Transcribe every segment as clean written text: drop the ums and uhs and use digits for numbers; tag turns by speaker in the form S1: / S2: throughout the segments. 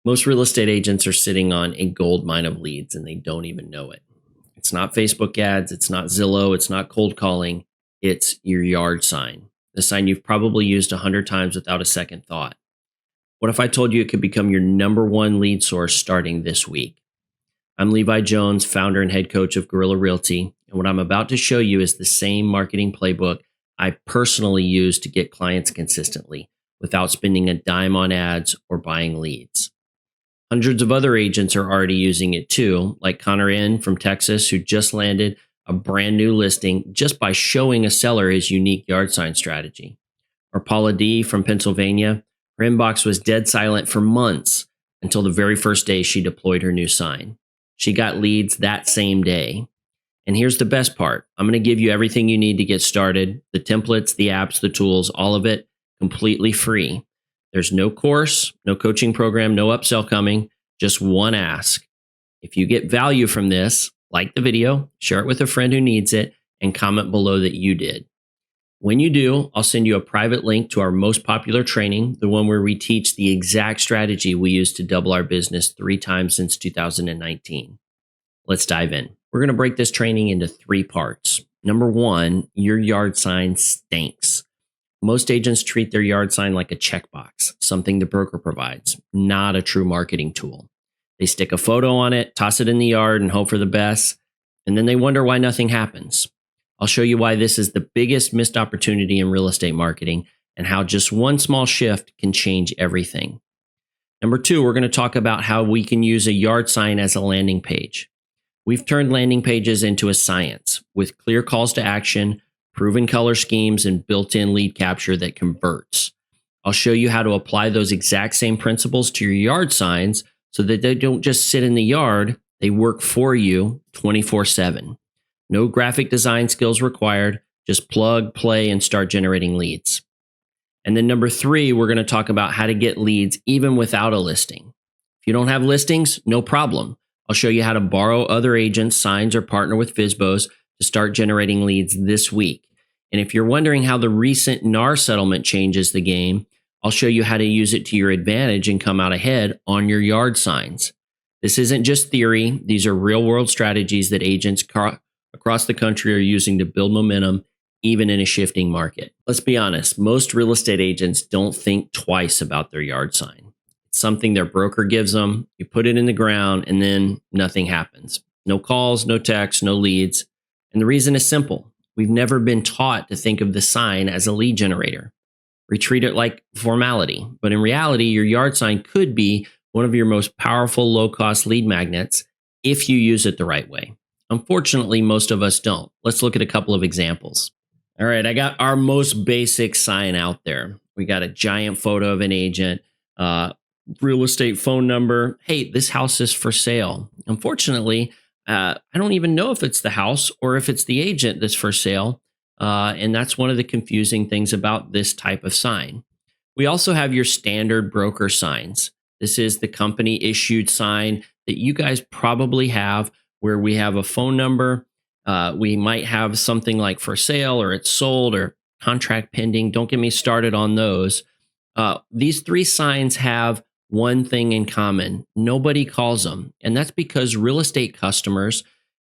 S1: Most real estate agents are sitting on a gold mine of leads and they don't even know it. It's not Facebook ads, it's not Zillow, it's not cold calling, it's your yard sign, the sign you've probably used 100 times without a second thought. What if I told you it could become your number one lead source starting this week? I'm Levi Jones, founder and head coach of Guerrilla Realty, and what I'm about to show you is the same marketing playbook I personally use to get clients consistently without spending a dime on ads or buying leads. Hundreds of other agents are already using it too, like Connor N. from Texas, who just landed a brand new listing just by showing a seller his unique yard sign strategy. Or Paula D. from Pennsylvania, her inbox was dead silent for months until the very first day she deployed her new sign. She got leads that same day. And here's the best part. I'm going to give you everything you need to get started, the templates, the apps, the tools, all of it completely free. There's no course, no coaching program, no upsell coming, just one ask. If you get value from this, like the video, share it with a friend who needs it, and comment below that you did. When you do, I'll send you a private link to our most popular training, the one where we teach the exact strategy we used to double our business 3 times since 2019. Let's dive in. We're going to break this training into 3 parts. Number 1, your yard sign stinks. Most agents treat their yard sign like a checkbox, something the broker provides, not a true marketing tool. They stick a photo on it, toss it in the yard, and hope for the best, and then they wonder why nothing happens. I'll show you why this is the biggest missed opportunity in real estate marketing and how just one small shift can change everything. Number 2, we're going to talk about how we can use a yard sign as a landing page. We've turned landing pages into a science with clear calls to action, proven color schemes, and built-in lead capture that converts. I'll show you how to apply those exact same principles to your yard signs so that they don't just sit in the yard, they work for you 24/7. No graphic design skills required, just plug, play, and start generating leads. And then number 3, we're going to talk about how to get leads even without a listing. If you don't have listings, no problem. I'll show you how to borrow other agents' signs or partner with FSBOs to start generating leads this week. And if you're wondering how the recent NAR settlement changes the game, I'll show you how to use it to your advantage and come out ahead on your yard signs. This isn't just theory. These are real-world strategies that agents across the country are using to build momentum, even in a shifting market. Let's be honest, most real estate agents don't think twice about their yard sign. It's something their broker gives them, you put it in the ground, and then nothing happens. No calls, no texts, no leads. And the reason is simple. We've never been taught to think of the sign as a lead generator. We treat it like formality, but in reality, your yard sign could be one of your most powerful low-cost lead magnets if you use it the right way. Unfortunately, most of us don't. Let's look at a couple of examples. All right, I got our most basic sign out there. We got a giant photo of an agent, real estate phone number. Hey, this house is for sale. Unfortunately, I don't even know if it's the house or if it's the agent that's for sale. And that's one of the confusing things about this type of sign. We also have your standard broker signs. This is the company issued sign that you guys probably have where we have a phone number. We might have something like for sale or it's sold or contract pending. Don't get me started on those. These 3 signs have one thing in common. Nobody calls them. And that's because real estate customers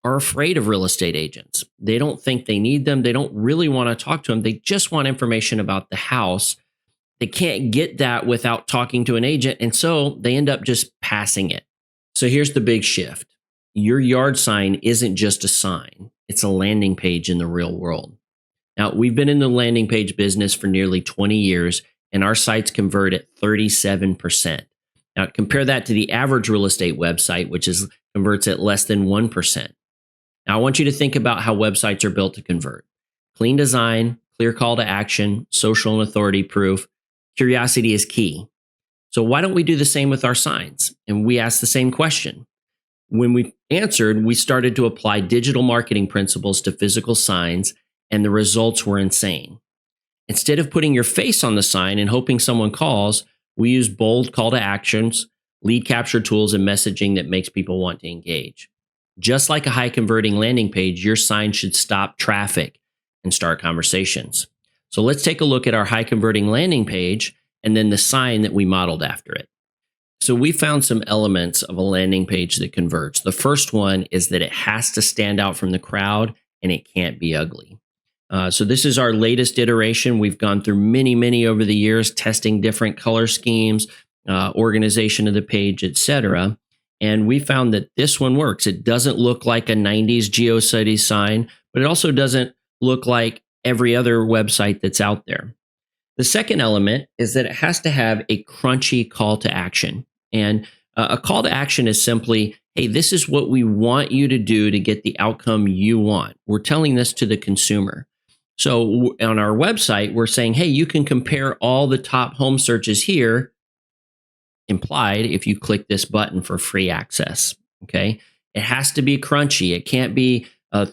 S1: are afraid of real estate agents. They don't think they need them. They don't really want to talk to them. They just want information about the house. They can't get that without talking to an agent. And so they end up just passing it. So here's the big shift. Your yard sign isn't just a sign. It's a landing page in the real world. Now, we've been in the landing page business for nearly 20 years, and our sites convert at 37%. Now, compare that to the average real estate website, which converts at less than 1%. Now, I want you to think about how websites are built to convert. Clean design, clear call to action, social and authority proof. Curiosity is key. So why don't we do the same with our signs? And we ask the same question. When we answered, we started to apply digital marketing principles to physical signs, and the results were insane. Instead of putting your face on the sign and hoping someone calls, we use bold call to actions, lead capture tools, and messaging that makes people want to engage. Just like a high converting landing page, your sign should stop traffic and start conversations. So let's take a look at our high converting landing page and then the sign that we modeled after it. So we found some elements of a landing page that converts. The first one is that it has to stand out from the crowd and it can't be ugly. So this is our latest iteration. We've gone through many over the years, testing different color schemes, organization of the page, etc. And we found that this one works. It doesn't look like a 90s GeoCities sign, but it also doesn't look like every other website that's out there. The second element is that it has to have a crunchy call to action. And a call to action is simply, hey, this is what we want you to do to get the outcome you want. We're telling this to the consumer. So on our website, we're saying, hey, you can compare all the top home searches here, implied if you click this button for free access. Okay. It has to be crunchy. It can't be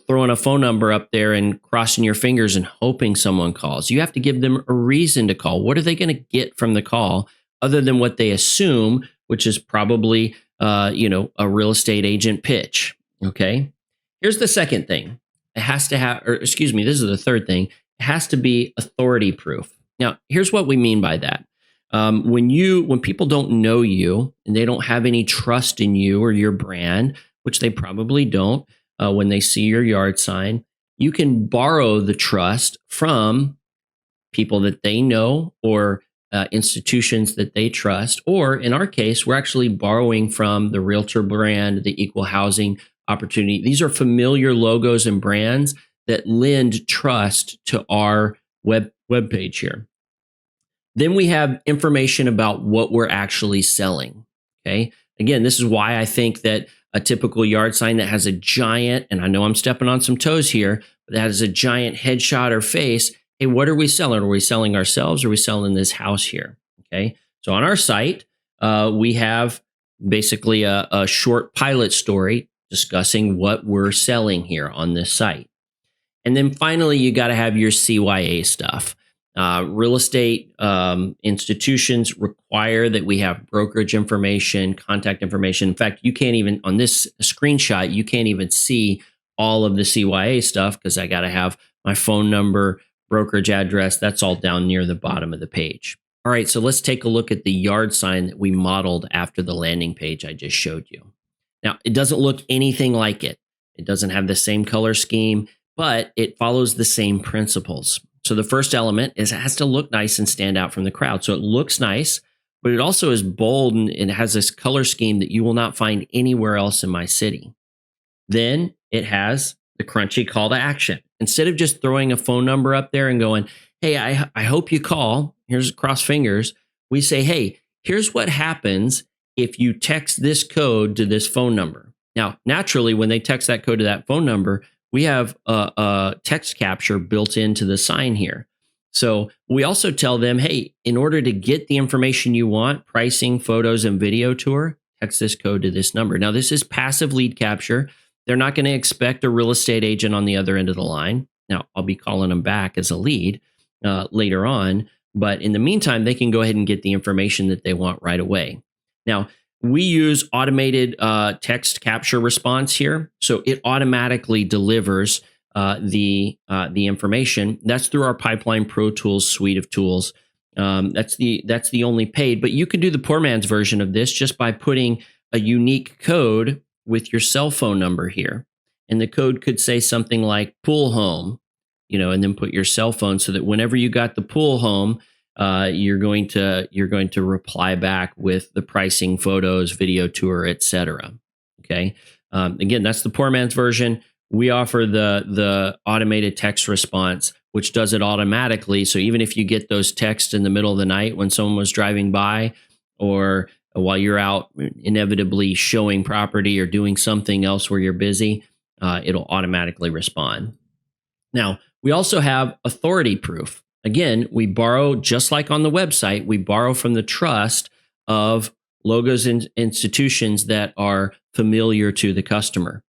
S1: throwing a phone number up there and crossing your fingers and hoping someone calls. You have to give them a reason to call. What are they going to get from the call other than what they assume, which is probably, a real estate agent pitch? Okay. Here's the second thing. It has to have, or excuse me, this is the third thing. It has to be authority proof. Now, here's what we mean by that. When people don't know you and they don't have any trust in you or your brand, which they probably don't, when they see your yard sign, you can borrow the trust from people that they know or institutions that they trust. Or in our case, we're actually borrowing from the realtor brand, the equal housing opportunity. These are familiar logos and brands that lend trust to our web page here. Then we have information about what we're actually selling. Okay. Again, this is why I think that a typical yard sign that has a giant, and I know I'm stepping on some toes here, but that has a giant headshot or face. Hey, what are we selling? Are we selling ourselves or are we selling this house here? Okay. So on our site, we have basically a short pilot story discussing what we're selling here on this site. And then finally, you got to have your CYA stuff. Real estate institutions require that we have brokerage information, contact information. In fact, you can't even, on this screenshot, you can't even see all of the CYA stuff because I got to have my phone number, brokerage address. That's all down near the bottom of the page. All right, so let's take a look at the yard sign that we modeled after the landing page I just showed you. Now, it doesn't look anything like it. It doesn't have the same color scheme, but it follows the same principles. So the first element is it has to look nice and stand out from the crowd. So it looks nice, but it also is bold and it has this color scheme that you will not find anywhere else in my city. Then it has the crunchy call to action. Instead of just throwing a phone number up there and going, hey, I hope you call, here's cross fingers, we say, hey, here's what happens if you text this code to this phone number. Now, naturally, when they text that code to that phone number, we have a text capture built into the sign here. So we also tell them, hey, in order to get the information you want, pricing, photos, and video tour, text this code to this number. Now, this is passive lead capture. They're not going to expect a real estate agent on the other end of the line. Now, I'll be calling them back as a lead later on. But in the meantime, they can go ahead and get the information that they want right away. Now, we use automated text capture response here. So it automatically delivers the information. That's through our Pipeline Pro Tools suite of tools. That's the only paid, but you can do the poor man's version of this just by putting a unique code with your cell phone number here. And the code could say something like pool home, and then put your cell phone so that whenever you got the pool home, you're going to reply back with the pricing, photos, video tour, etc. Okay. Again, that's the poor man's version. We offer the automated text response, which does it automatically. So even if you get those texts in the middle of the night when someone was driving by, or while you're out inevitably showing property or doing something else where you're busy, it'll automatically respond. Now, we also have authority proof. Again, we borrow, just like on the website, we borrow from the trust of logos and institutions that are familiar to the customer.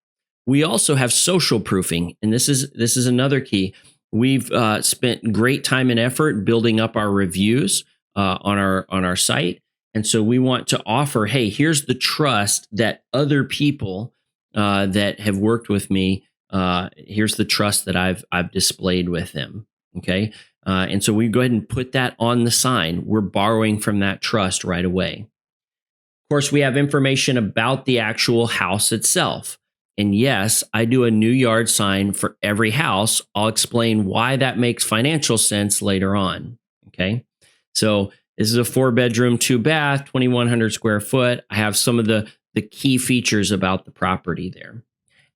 S1: We also have social proofing, and this is another key. We've spent great time and effort building up our reviews on our site, and so we want to offer, hey, here's the trust that other people that have worked with me. Here's the trust that I've displayed with them. Okay. And so we go ahead and put that on the sign. We're borrowing from that trust right away. Of course, we have information about the actual house itself. And yes, I do a new yard sign for every house. I'll explain why that makes financial sense later on. Okay. So this is a 4-bedroom, 2-bath, 2,100 square foot. I have some of the key features about the property there.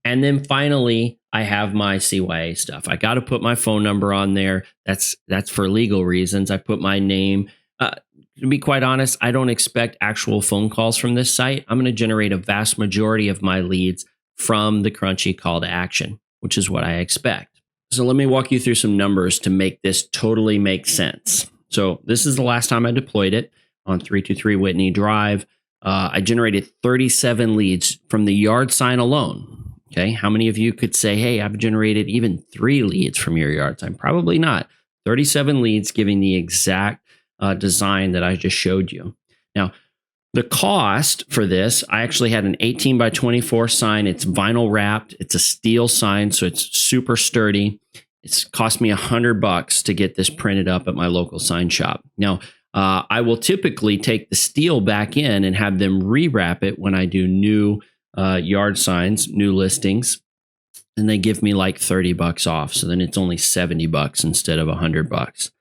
S1: And then finally, I have my CYA stuff. I got to put my phone number on there. That's for legal reasons. I put my name. To be quite honest, I don't expect actual phone calls from this site. I'm going to generate a vast majority of my leads from the crunchy call to action, which is what I expect. So let me walk you through some numbers to make this totally make sense. So this is the last time I deployed it on 323 Whitney Drive. I generated 37 leads from the yard sign alone. Okay. How many of you could say, hey, I've generated even 3 leads from your yard sign? Probably not. 37 leads giving the exact design that I just showed you. Now, the cost for this, I actually had an 18 by 24 sign. It's vinyl wrapped. It's a steel sign, so it's super sturdy. It's cost me $100 to get this printed up at my local sign shop. Now, I will typically take the steel back in and have them rewrap it when I do new yard signs, new listings, and they give me like $30 off. So then it's only $70 instead of $100.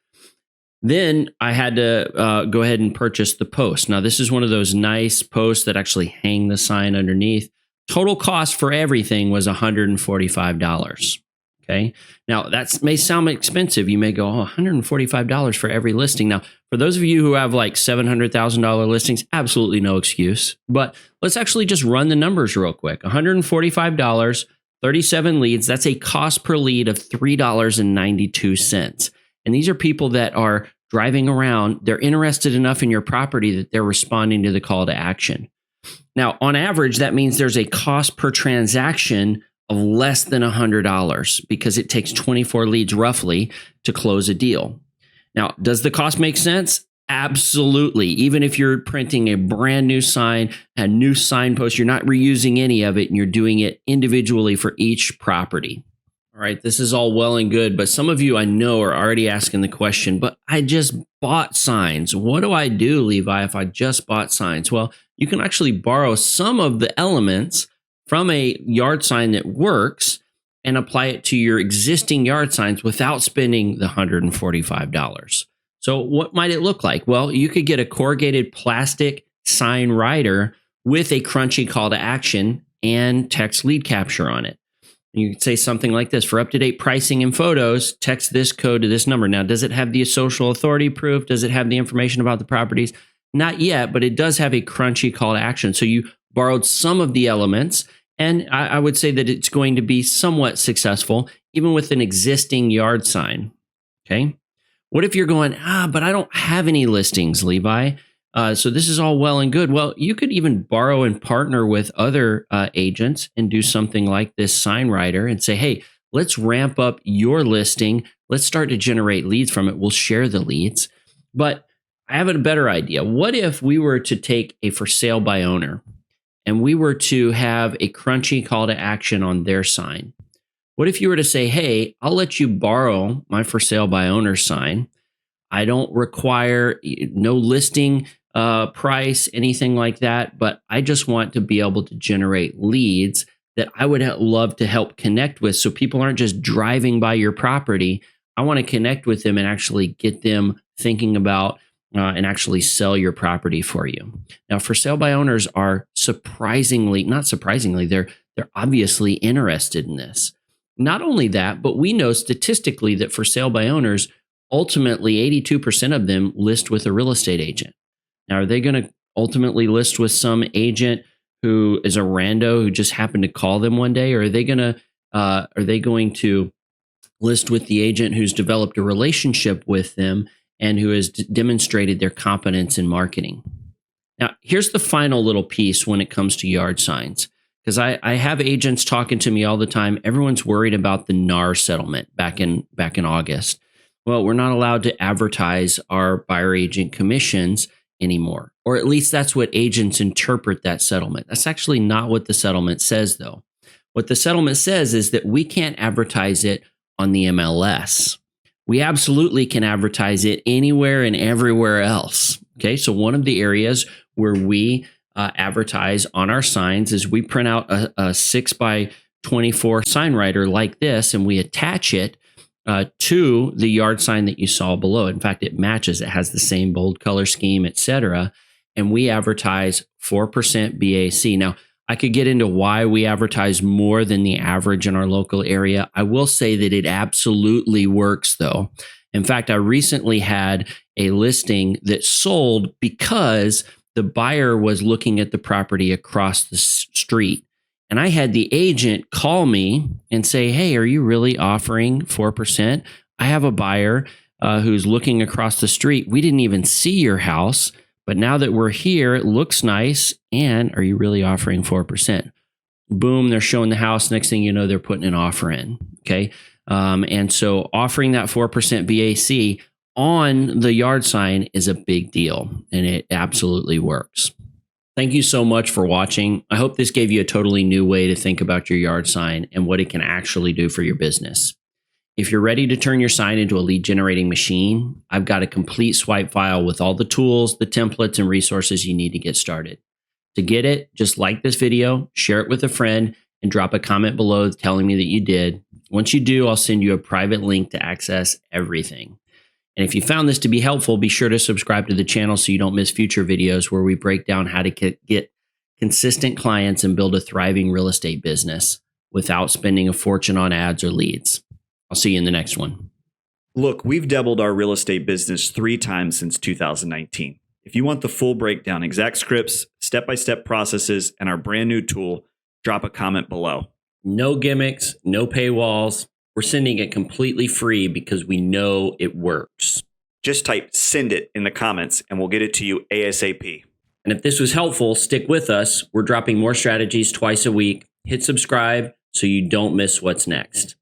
S1: Then I had to go ahead and purchase the post. Now, this is one of those nice posts that actually hang the sign underneath. Total cost for everything was $145. Okay. Now, that may sound expensive. You may go, oh, $145 for every listing. Now, for those of you who have like $700,000 listings, absolutely no excuse. But let's actually just run the numbers real quick. $145, 37 leads. That's a cost per lead of $3.92. And these are people that are driving around. They're interested enough in your property that they're responding to the call to action. Now, on average, that means there's a cost per transaction of less than $100 because it takes 24 leads roughly to close a deal. Now, does the cost make sense? Absolutely. Even if you're printing a brand new sign, a new signpost, you're not reusing any of it and you're doing it individually for each property. All right, this is all well and good, but some of you I know are already asking the question, but I just bought signs. What do I do, Levi, if I just bought signs? Well, you can actually borrow some of the elements from a yard sign that works and apply it to your existing yard signs without spending the $145. So what might it look like? Well, you could get a corrugated plastic sign writer with a crunchy call to action and text lead capture on it. You could say something like this: for up-to-date pricing and photos, text this code to this number. Now, does it have the social authority proof? Does it have the information about the properties? Not yet, but it does have a crunchy call to action. So you borrowed some of the elements, and I would say that it's going to be somewhat successful, even with an existing yard sign. Okay. What if you're going, but I don't have any listings, Levi? So this is all well and good. Well, you could even borrow and partner with other agents and do something like this sign writer and say, hey, let's ramp up your listing. Let's start to generate leads from it. We'll share the leads. But I have a better idea. What if we were to take a for sale by owner and we were to have a crunchy call to action on their sign? What if you were to say, hey, I'll let you borrow my for sale by owner sign. I don't require no listing price, anything like that, but I just want to be able to generate leads that I would love to help connect with, so people aren't just driving by your property. I want to connect with them and actually get them thinking about and actually sell your property for you. Now, for sale by owners are not surprisingly, they're obviously interested in this. Not only that, but we know statistically that for sale by owners, ultimately 82% of them list with a real estate agent. Now, are they going to ultimately list with some agent who is a rando who just happened to call them one day, or are they going to list with the agent who's developed a relationship with them and who has demonstrated their competence in marketing? Now, here's the final little piece when it comes to yard signs, because I have agents talking to me all the time. Everyone's worried about the NAR settlement back in August. Well, we're not allowed to advertise our buyer agent commissions anymore, or at least that's what agents interpret that settlement. That's actually not what the settlement says, though. What the settlement says is that we can't advertise it on the MLS. We absolutely can advertise it anywhere and everywhere else. Okay, so one of the areas where we advertise on our signs is we print out a 6 by 24 sign writer like this, and we attach it to the yard sign that you saw below. In fact, it matches. It has the same bold color scheme, etc. And we advertise 4% BAC. Now, I could get into why we advertise more than the average in our local area. I will say that it absolutely works, though. In fact, I recently had a listing that sold because the buyer was looking at the property across the street. And I had the agent call me and say, hey, are you really offering 4%? I have a buyer who's looking across the street. We didn't even see your house, but now that we're here, it looks nice. And are you really offering 4%? Boom, they're showing the house. Next thing you know, they're putting an offer in. Okay. And so offering that 4% BAC on the yard sign is a big deal, and it absolutely works. Thank you so much for watching. I hope this gave you a totally new way to think about your yard sign and what it can actually do for your business. If you're ready to turn your sign into a lead generating machine, I've got a complete swipe file with all the tools, the templates, and resources you need to get started. To get it, just like this video, share it with a friend, and drop a comment below telling me that you did. Once you do, I'll send you a private link to access everything. And if you found this to be helpful, be sure to subscribe to the channel so you don't miss future videos where we break down how to get consistent clients and build a thriving real estate business without spending a fortune on ads or leads. I'll see you in the next one.
S2: Look, we've doubled our real estate business 3 times since 2019. If you want the full breakdown, exact scripts, step-by-step processes, and our brand new tool, drop a comment below.
S1: No gimmicks, no paywalls. We're sending it completely free because we know it works.
S2: Just type send it in the comments and we'll get it to you ASAP.
S1: And if this was helpful, stick with us. We're dropping more strategies twice a week. Hit subscribe so you don't miss what's next.